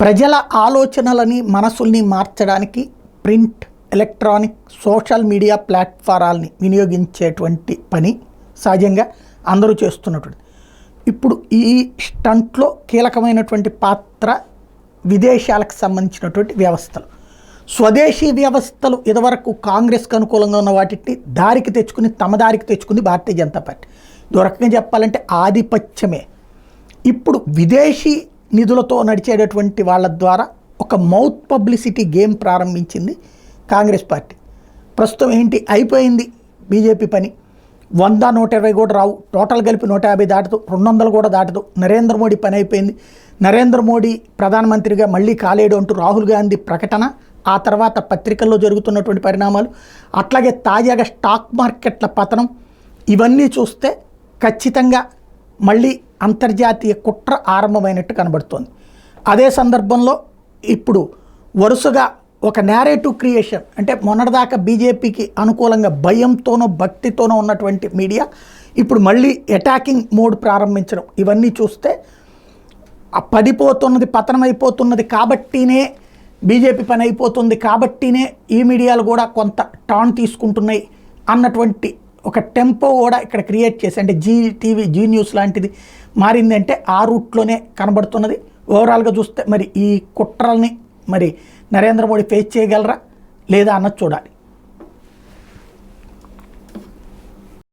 ప్రజల ఆలోచనలని మనసుల్ని మార్చడానికి ప్రింట్, ఎలక్ట్రానిక్, సోషల్ మీడియా ప్లాట్ఫారాల్ని వినియోగించేటువంటి పని సహజంగా అందరూ చేస్తున్నటువంటి. ఇప్పుడు ఈ స్టంట్లో కీలకమైనటువంటి పాత్ర విదేశాలకు సంబంధించినటువంటి వ్యవస్థలు. స్వదేశీ వ్యవస్థలు ఇదివరకు కాంగ్రెస్కి అనుకూలంగా ఉన్న వాటిని దారికి తెచ్చుకుని తమ దారికి తెచ్చుకుంది భారతీయ జనతా పార్టీ. ఇది రకంగా చెప్పాలంటే ఆధిపత్యమే. ఇప్పుడు విదేశీ నిధులతో నడిచేటటువంటి వాళ్ళ ద్వారా ఒక మౌత్ పబ్లిసిటీ గేమ్ ప్రారంభించింది కాంగ్రెస్ పార్టీ. ప్రస్తుతం ఏంటి అయిపోయింది బీజేపీ పని. 100, 120 కూడా రావు, టోటల్ కలిపి 150 దాటదు, 200 కూడా దాటదు. నరేంద్ర మోడీ పని అయిపోయింది. నరేంద్ర మోడీ ప్రధానమంత్రిగా మళ్ళీ కాలేడు అంటూ రాహుల్ గాంధీ ప్రకటన, ఆ తర్వాత పత్రికల్లో జరుగుతున్నటువంటి పరిణామాలు, అట్లాగే తాజాగా స్టాక్ మార్కెట్ల పతనం, ఇవన్నీ చూస్తే ఖచ్చితంగా మళ్ళీ అంతర్జాతీయ కుట్ర ఆరంభమైనట్టు కనబడుతోంది. అదే సందర్భంలో ఇప్పుడు వరుసగా ఒక నేరేటివ్ క్రియేషన్, అంటే మొన్నటిదాకా బీజేపీకి అనుకూలంగా భయంతోనో భక్తితోనో ఉన్నటువంటి మీడియా ఇప్పుడు మళ్ళీ అటాకింగ్ మోడ్ ప్రారంభించడం, ఇవన్నీ చూస్తే పడిపోతున్నది, పతనమైపోతున్నది కాబట్టినే బీజేపీ పని అయిపోతుంది కాబట్టినే ఈ మీడియాలు కూడా కొంత టాన్ తీసుకుంటున్నాయి అన్నటువంటి ఒక టెంపో కూడా ఇక్కడ క్రియేట్ చేసి, అంటే టీవీ, జీ న్యూస్ లాంటిది మారిందంటే ఆ రూట్లోనే కనబడుతున్నది. ఓవరాల్గా చూస్తే మరి ఈ కుట్రల్ని మరి నరేంద్ర మోడీ ఫేస్ చేయగలరా లేదా అన్నది చూడాలి.